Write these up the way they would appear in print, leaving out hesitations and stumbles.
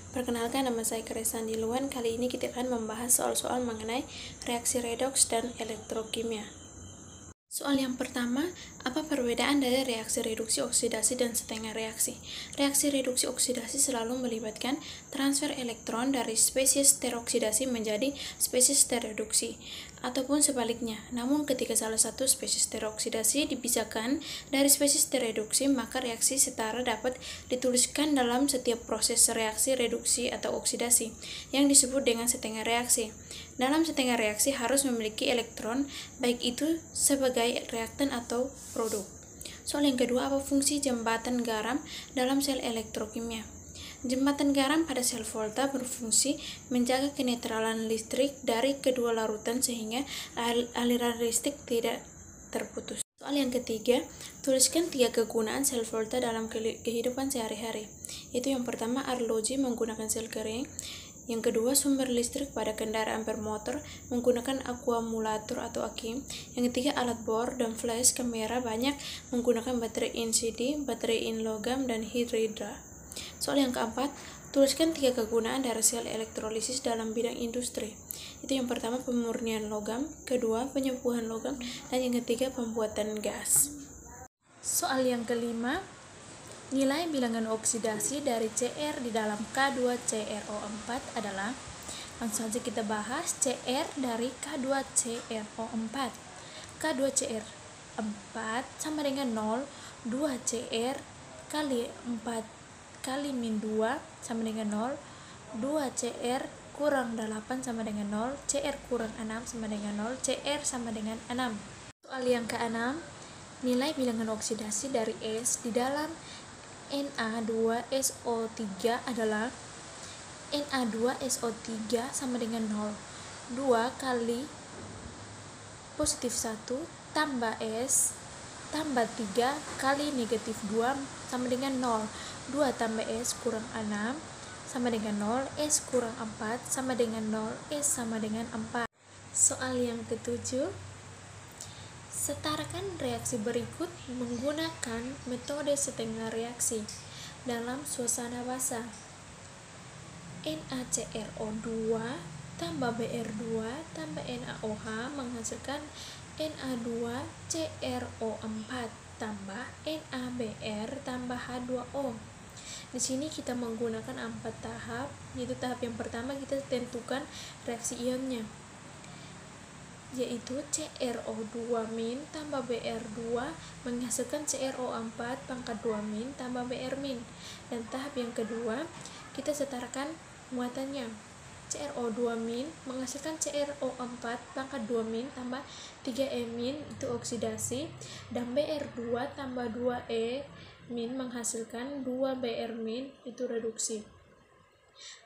Perkenalkan, nama saya Kresan Diluan. Kali ini kita akan membahas soal-soal mengenai reaksi redoks dan elektrokimia. Soal yang pertama, apa perbedaan dari reaksi reduksi oksidasi dan setengah reaksi? Reaksi reduksi oksidasi selalu melibatkan transfer elektron dari spesies teroksidasi menjadi spesies terreduksi, ataupun sebaliknya. Namun ketika salah satu spesies teroksidasi dipisahkan dari spesies terreduksi, maka reaksi setara dapat dituliskan dalam setiap proses reaksi reduksi atau oksidasi, yang disebut dengan setengah reaksi. Dalam setengah reaksi harus memiliki elektron, baik itu sebagai reaktan atau produk. Soal yang kedua, apa fungsi jembatan garam dalam sel elektrokimia? Jembatan garam pada sel volta berfungsi menjaga kenetralan listrik dari kedua larutan sehingga aliran listrik tidak terputus. Soal yang ketiga, tuliskan 3 kegunaan sel volta dalam kehidupan sehari-hari. Itu yang pertama, arloji menggunakan sel kering. Yang kedua, sumber listrik pada kendaraan bermotor menggunakan akumulator atau aki. Yang ketiga, alat bor dan flash kamera banyak menggunakan baterai NCD, baterai in logam, dan hidridra. Soal yang keempat, tuliskan 3 kegunaan dari sel elektrolisis dalam bidang industri. Itu yang pertama, pemurnian logam, kedua, penyembuhan logam, dan yang ketiga, pembuatan gas. Soal yang kelima, nilai bilangan oksidasi dari Cr di dalam K2CrO4 adalah, langsung saja kita bahas, Cr dari K2CrO4. K2Cr4 sama dengan 0, 2Cr kali 4 kali min 2 sama dengan 0, 2Cr kurang 8 sama dengan 0, Cr kurang 6 sama dengan 0, Cr sama dengan 6. Soal yang ke-6, nilai bilangan oksidasi dari S di dalam Na2SO3 adalah Na2SO3 sama dengan 0, 2 kali positif 1 tambah S tambah 3 kali negatif 2 sama dengan 0, 2 tambah S kurang 6 sama dengan 0, S kurang 4 sama dengan 0, S sama dengan 4. Soal yang ke-7, setarakan reaksi berikut menggunakan metode setengah reaksi dalam suasana basah. NaCrO2 tambah Br2 tambah NaOH menghasilkan Na2CrO4 tambah NaBr tambah H2O. Di sini kita menggunakan 4 tahap, yaitu tahap yang pertama kita tentukan reaksi ionnya, yaitu CrO2- tambah Br2 menghasilkan CrO4 pangkat 2- tambah Br-. Dan tahap yang kedua, kita setarakan muatannya. CrO2- menghasilkan CrO4 pangkat 2- tambah 3E- itu oksidasi, dan Br2 tambah 2E- menghasilkan 2Br- itu reduksi.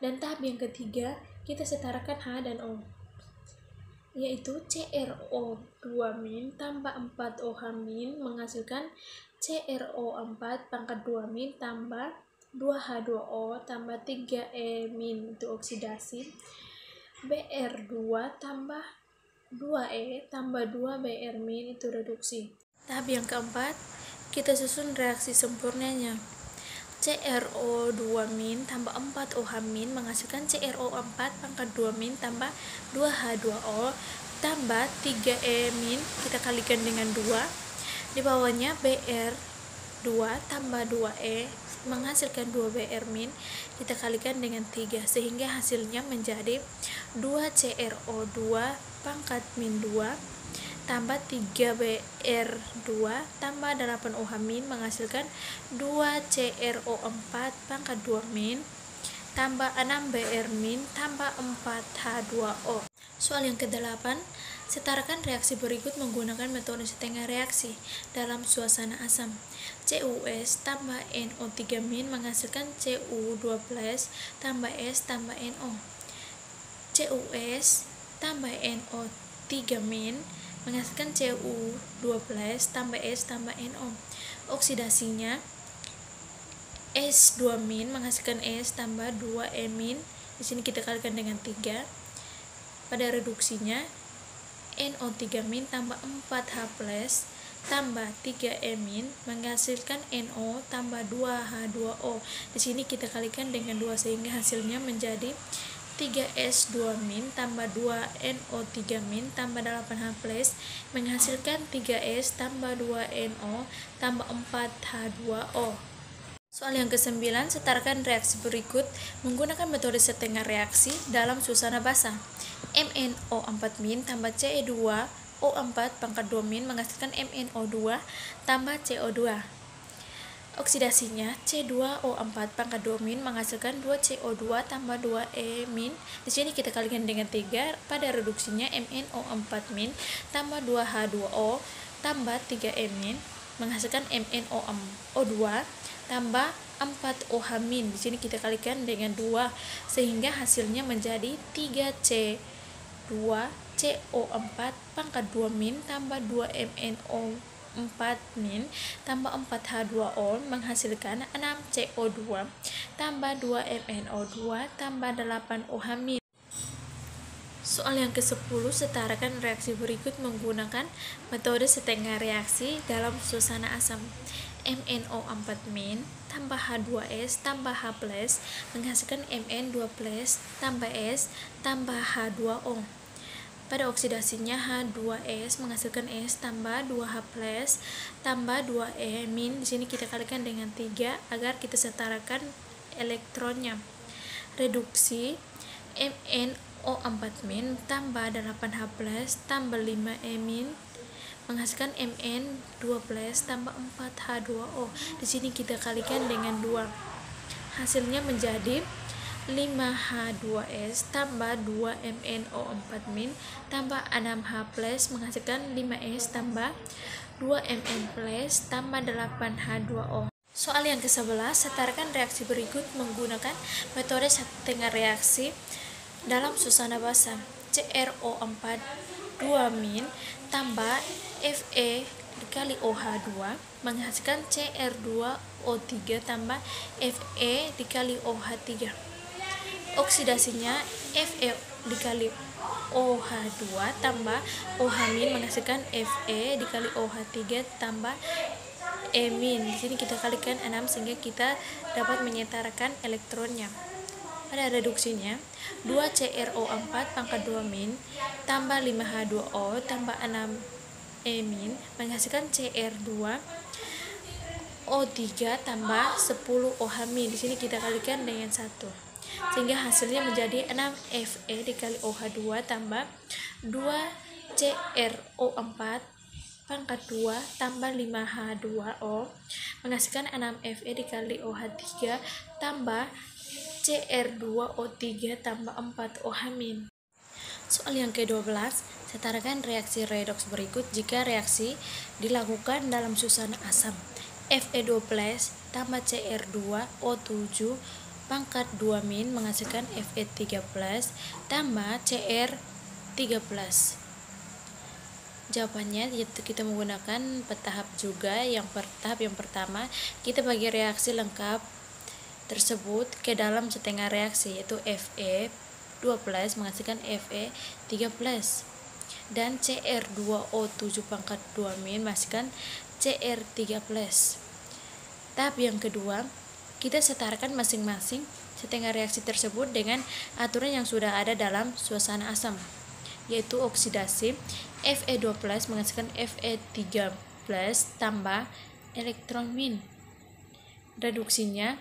Dan tahap yang ketiga, kita setarakan H dan O, yaitu CrO2- tambah 4OH- menghasilkan CrO4 pangkat 2- tambah 2H2O tambah 3E- itu oksidasi, Br2 tambah 2E tambah 2Br- itu reduksi. Tahap yang keempat, kita susun reaksi sempurnanya. CrO2- tambah 4OH- menghasilkan CrO4 pangkat 2- tambah 2H2O tambah 3E- kita kalikan dengan 2. Di bawahnya Br2 tambah 2E menghasilkan 2Br- kita kalikan dengan 3 sehingga hasilnya menjadi 2CrO2 pangkat min 2 tambah 3Br2 tambah 8OH- menghasilkan 2CrO4 pangkat 2- tambah 6Br- tambah 4H2O. Soal yang ke-8, setarakan reaksi berikut menggunakan metode setengah reaksi dalam suasana asam. CuS tambah NO3- menghasilkan Cu2+ tambah S tambah NO. CuS tambah NO3- menghasilkan Cu2+ tambah S tambah NO. Oksidasinya S2- menghasilkan S tambah 2E-. Di sini kita kalikan dengan 3. Pada reduksinya NO3- tambah 4H+ tambah 3E- menghasilkan NO tambah 2H2O. Di sini kita kalikan dengan 2 sehingga hasilnya menjadi 3S2- tambah 2NO3- tambah 8H+ menghasilkan 3S tambah 2NO tambah 4H2O. Soal yang ke-9, setarakan reaksi berikut menggunakan metode setengah reaksi dalam suasana basah. MnO4- tambah Ce2O4 pangkat 2- menghasilkan MnO2 tambah CO2. Oksidasinya C2O4 pangkat 2- menghasilkan 2CO2 tambah 2E-. Di sini kita kalikan dengan 3. Pada reduksinya MnO4- tambah 2H2O tambah 3E- menghasilkan MnO2 tambah 4OH-. Di sini kita kalikan dengan 2 sehingga hasilnya menjadi 3C2CO4 pangkat 2- tambah 2MnO4- tambah 4H2O menghasilkan 6CO2 tambah 2MnO2 tambah 8OH-. Soal yang ke-10, setarakan reaksi berikut menggunakan metode setengah reaksi dalam suasana asam. MnO4- tambah H2S tambah H+ menghasilkan Mn2+ tambah S tambah H2O. Pada oksidasinya H2S menghasilkan S tambah 2H+ tambah 2E-. Di sini kita kalikan dengan 3 agar kita setarakan elektronnya. Reduksi MnO4- tambah 8H+ tambah 5E- menghasilkan Mn2+ tambah 4H2O. Di sini kita kalikan dengan 2. Hasilnya menjadi 5H2S tambah 2MnO4- tambah 6H+ menghasilkan 5S tambah 2Mn+ tambah 8H2O. Soal yang ke-11, setarakan reaksi berikut menggunakan metode setengah reaksi dalam suasana basah. CrO4 2- tambah Fe dikali OH2 menghasilkan Cr2O3 tambah Fe dikali OH3. Oksidasinya Fe dikali OH2 tambah OH- menghasilkan Fe dikali OH3 tambah E-. Di sini kita kalikan 6 sehingga kita dapat menyetarakan elektronnya. Pada reduksinya 2CrO4 pangkat 2- tambah 5H2O tambah 6E- menghasilkan Cr2O3 tambah 10OH-. Di sini kita kalikan dengan 1 sehingga hasilnya menjadi 6Fe dikali OH2 tambah 2CrO4 pangkat 2 tambah 5H2O menghasilkan 6Fe dikali OH3 tambah Cr2O3 tambah 4OH-. Soal yang ke-12, setarakan reaksi redoks berikut jika reaksi dilakukan dalam suasana asam. Fe2+ tambah Cr2O7 pangkat 2- menghasilkan Fe3+ tambah Cr3+. Jawabannya yaitu kita menggunakan bertahap juga. Tahap yang pertama, kita bagi reaksi lengkap tersebut ke dalam setengah reaksi, yaitu Fe2+ menghasilkan Fe3+ dan Cr2O7 pangkat 2- menghasilkan Cr3+. Tahap yang kedua, kita setarakan masing-masing setengah reaksi tersebut dengan aturan yang sudah ada dalam suasana asam, yaitu oksidasi Fe2+ menghasilkan Fe3+ tambah elektron-. Reduksinya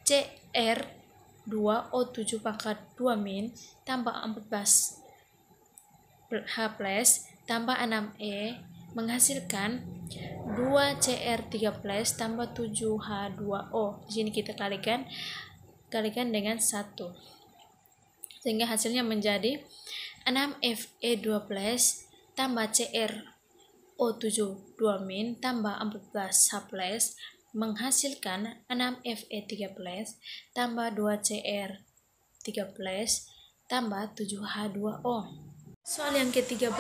Cr2O7 pangkat 2- tambah 14H+ tambah 6E menghasilkan 2Cr3+ tambah 7H2O. Di sini kita kalikan dengan 1 sehingga hasilnya menjadi 6Fe2+ tambah Cr2O7 tambah 14H+ menghasilkan 6Fe3+ tambah 2Cr3+ tambah 7H2O. Soal yang ke-13,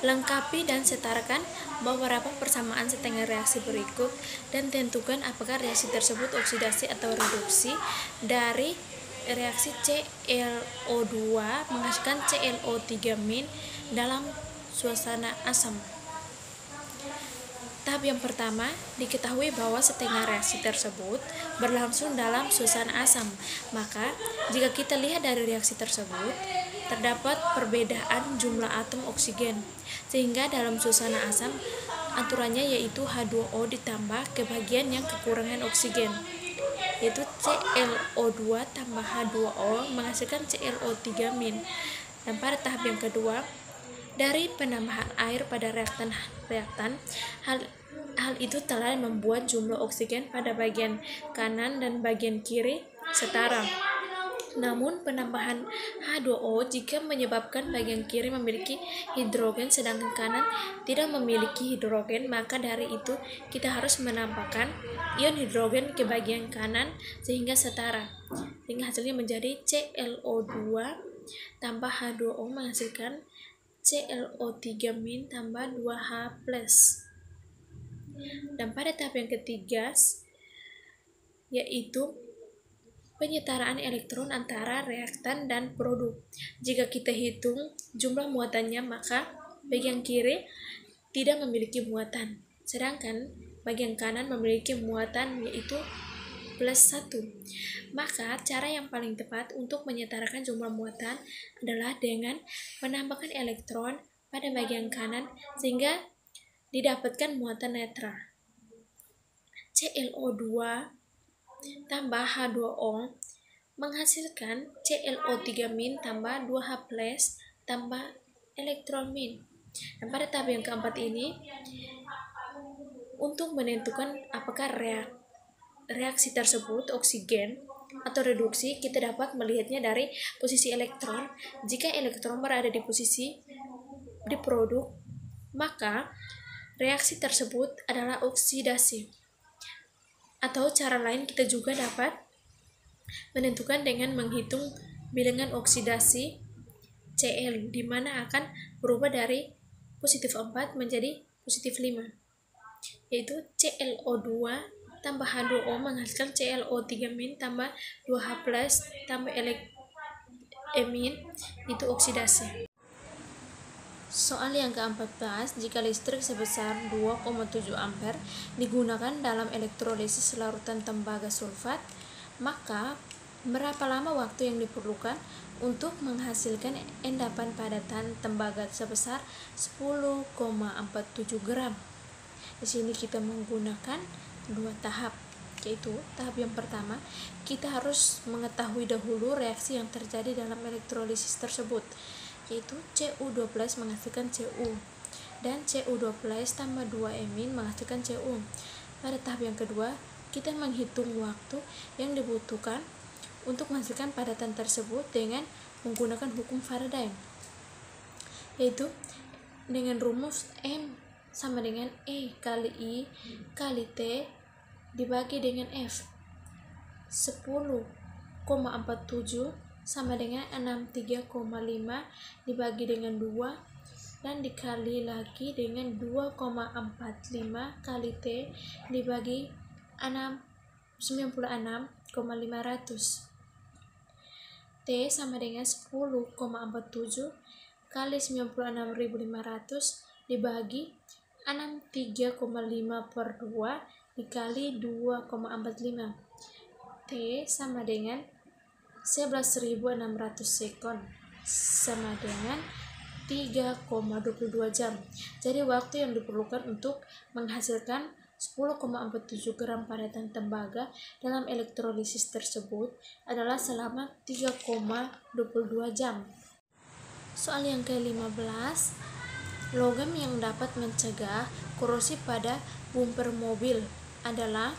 lengkapi dan setarakan beberapa persamaan setengah reaksi berikut dan tentukan apakah reaksi tersebut oksidasi atau reduksi dari reaksi ClO2 menghasilkan ClO3- dalam suasana asam. Tahap yang pertama, diketahui bahwa setengah reaksi tersebut berlangsung dalam suasana asam. Maka, jika kita lihat dari reaksi tersebut, terdapat perbedaan jumlah atom oksigen. Sehingga dalam suasana asam, aturannya yaitu H2O ditambah kebagian yang kekurangan oksigen, yaitu ClO2 tambah H2O menghasilkan ClO3-. Dan pada tahap yang kedua, dari penambahan air pada reaktan, hal itu telah membuat jumlah oksigen pada bagian kanan dan bagian kiri setara. Namun penambahan H2O jika menyebabkan bagian kiri memiliki hidrogen sedangkan kanan tidak memiliki hidrogen, maka dari itu kita harus menambahkan ion hidrogen ke bagian kanan sehingga setara. Sehingga hasilnya menjadi ClO2 tambah H2O menghasilkan ClO3- tambah 2H+. Dan pada tahap yang ketiga, yaitu penyetaraan elektron antara reaktan dan produk. Jika kita hitung jumlah muatannya, maka bagian kiri tidak memiliki muatan, sedangkan bagian kanan memiliki muatan yaitu +1. Maka cara yang paling tepat untuk menyetarakan jumlah muatan adalah dengan menambahkan elektron pada bagian kanan sehingga didapatkan muatan netral. ClO2 tambah H2O menghasilkan ClO3- tambah 2H+ tambah elektron min. Dan pada tahap yang keempat ini, untuk menentukan apakah reaksi tersebut oksigen atau reduksi, kita dapat melihatnya dari posisi elektron. Jika elektron berada di posisi di produk, maka reaksi tersebut adalah oksidasi. Atau cara lain kita juga dapat menentukan dengan menghitung bilangan oksidasi Cl, di mana akan berubah dari +4 menjadi +5, yaitu ClO2 tambah H2O menghasilkan ClO3- tambah 2H+ tambah E- itu oksidasi. Soal yang ke-14, jika listrik sebesar 2,7 ampere digunakan dalam elektrolisis larutan tembaga sulfat, maka berapa lama waktu yang diperlukan untuk menghasilkan endapan padatan tembaga sebesar 10,47 gram? Di sini kita menggunakan 2 tahap, yaitu tahap yang pertama, kita harus mengetahui dahulu reaksi yang terjadi dalam elektrolisis tersebut, yaitu Cu2+ menghasilkan Cu dan Cu2+ tambah 2-, menghasilkan Cu. Pada tahap yang kedua, kita menghitung waktu yang dibutuhkan untuk menghasilkan padatan tersebut dengan menggunakan hukum Faraday, yaitu dengan rumus M sama dengan E kali I kali T dibagi dengan F. 10,47 sama dengan 63,5 dibagi dengan 2 dan dikali lagi dengan 2,45 kali T dibagi 96,500. T sama dengan 10,47 kali 96.500 dibagi 63,5 per 2 dikali 2,45. T sama dengan 11.600 sekon sama dengan 3,22 jam. Jadi waktu yang diperlukan untuk menghasilkan 10,47 gram padatan tembaga dalam elektrolisis tersebut adalah selama 3,22 jam. Soal yang ke-15, logam yang dapat mencegah korosi pada bumper mobil adalah: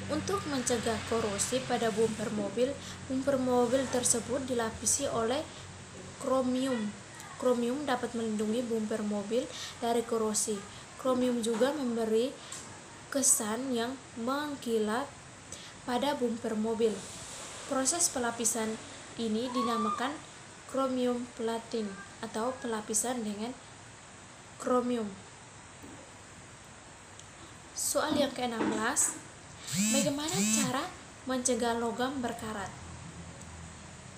untuk mencegah korosi pada bumper mobil tersebut dilapisi oleh kromium. Kromium dapat melindungi bumper mobil dari korosi. Kromium juga memberi kesan yang mengkilat pada bumper mobil. Proses pelapisan ini dinamakan kromium plating atau pelapisan dengan kromium. Soal yang ke-16, bagaimana cara mencegah logam berkarat?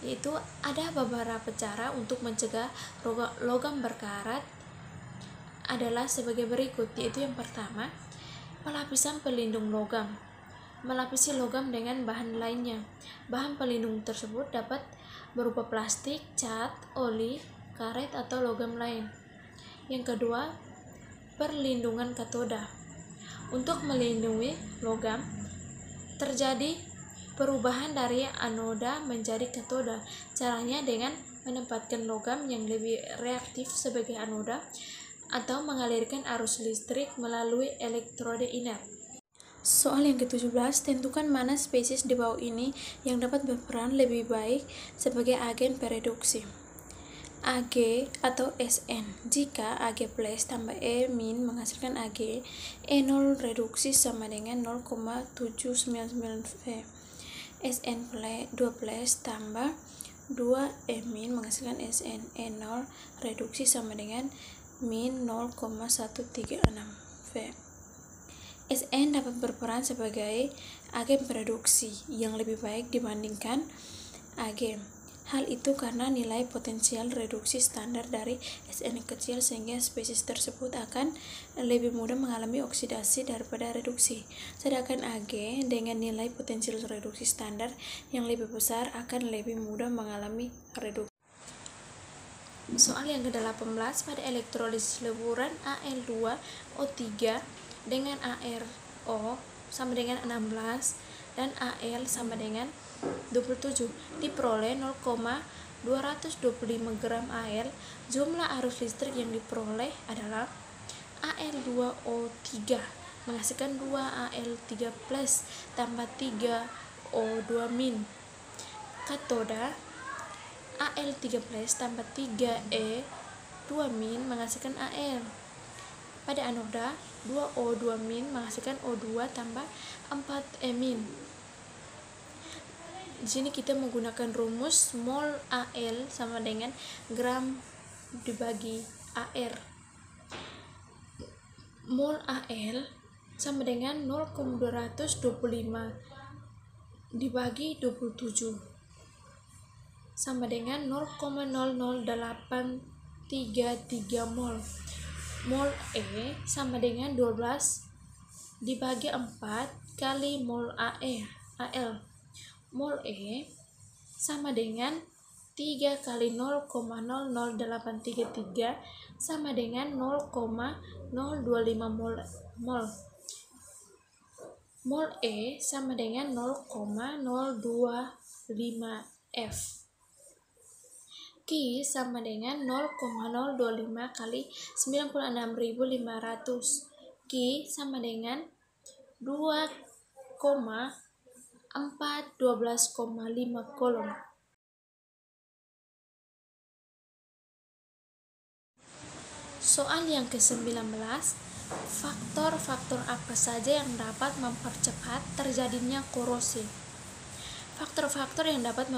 Yaitu ada beberapa cara untuk mencegah logam berkarat. adalah sebagai berikut, yaitu yang pertama, pelapisan pelindung logam. Melapisi logam dengan bahan lainnya. Bahan pelindung tersebut dapat berupa plastik, cat, oli, karet, atau logam lain. Yang kedua, perlindungan katoda. Untuk melindungi logam, terjadi perubahan dari anoda menjadi katoda. Caranya dengan menempatkan logam yang lebih reaktif sebagai anoda atau mengalirkan arus listrik melalui elektroda inert. Soal yang ke-17, tentukan mana spesies di bawah ini yang dapat berperan lebih baik sebagai agen pereduksi. Ag atau Sn. Jika Ag plus tambah E min menghasilkan Ag, E0 reduksi sama dengan 0,799 V. Sn 2 plus tambah 2 E min menghasilkan Sn, E0 reduksi sama dengan min 0,136 V. Sn dapat berperan sebagai agen pereduksi yang lebih baik dibandingkan Ag. Hal itu karena nilai potensial reduksi standar dari Sn kecil sehingga spesies tersebut akan lebih mudah mengalami oksidasi daripada reduksi. Sedangkan Ag dengan nilai potensial reduksi standar yang lebih besar akan lebih mudah mengalami reduksi. Soal yang ke-18, pada elektrolisis leburan Al2O3 dengan ArO sama dengan 16 dan Al sama dengan 27 diperoleh 0,225 gram Al. Jumlah arus listrik yang diperoleh adalah Al2O3 menghasilkan 2 Al3 plus tambah 3 O2 min. Katoda Al3 plus tambah 3 E2 min menghasilkan Al. Pada anoda 2O2 min menghasilkan O2 tambah 4 E min. Di sini kita menggunakan rumus mol Al sama dengan gram dibagi Ar. Mol Al sama dengan 0,225 dibagi 27 sama dengan 0,00833 mol. Mol E sama dengan 12 dibagi 4 kali mol Al. Mol E sama dengan 3 kali 0,00833 sama dengan 0,025 mol. Mol E sama dengan 0,025 F. Q sama dengan 0,025 kali 96.500. Q sama dengan 2,412,5 kolom. Soal yang ke-19, faktor-faktor apa saja yang dapat mempercepat terjadinya korosi? Faktor-faktor yang dapat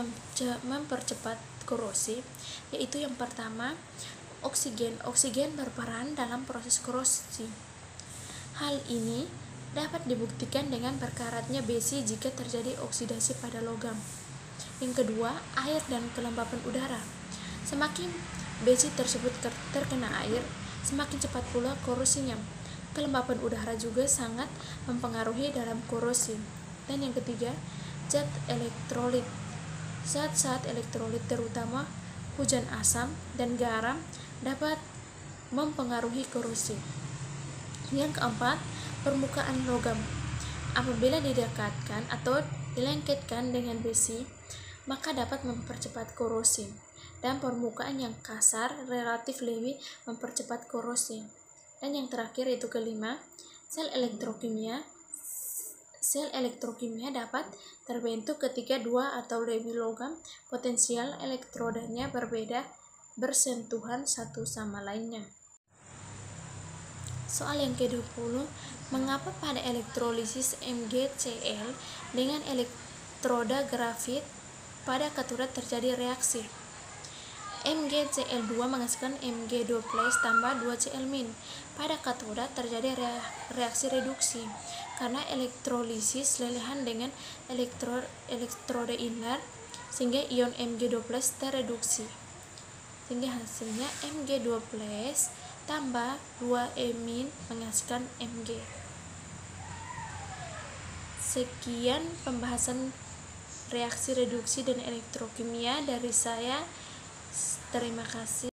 mempercepat korosi yaitu yang pertama, oksigen. Oksigen berperan dalam proses korosi. Hal ini dapat dibuktikan dengan berkaratnya besi jika terjadi oksidasi pada logam. Yang kedua, air dan kelembapan udara. Semakin besi tersebut terkena air, semakin cepat pula korosinya. Kelembapan udara juga sangat mempengaruhi dalam korosi. Dan yang ketiga, zat elektrolit. Zat-zat elektrolit terutama hujan asam dan garam dapat mempengaruhi korosi. Yang keempat, permukaan logam. Apabila didekatkan atau dilengketkan dengan besi, maka dapat mempercepat korosi. Dan permukaan yang kasar relatif lebih mempercepat korosi. Dan yang terakhir itu kelima, sel elektrokimia. Sel elektrokimia dapat terbentuk ketika dua atau lebih logam potensial elektrodanya berbeda bersentuhan satu sama lainnya. Soal yang ke-20, mengapa pada elektrolisis MgCl dengan elektroda grafit pada katoda terjadi reaksi? MgCl2 menghasilkan Mg2 plus tambah 2Cl min. Pada katoda terjadi reaksi reduksi karena elektrolisis lelehan dengan elektroda inert sehingga ion Mg2 plus terreduksi. Sehingga hasilnya Mg2 plus tambah 2E- menghasilkan Mg. Sekian pembahasan reaksi reduksi dan elektrokimia dari saya. Terima kasih.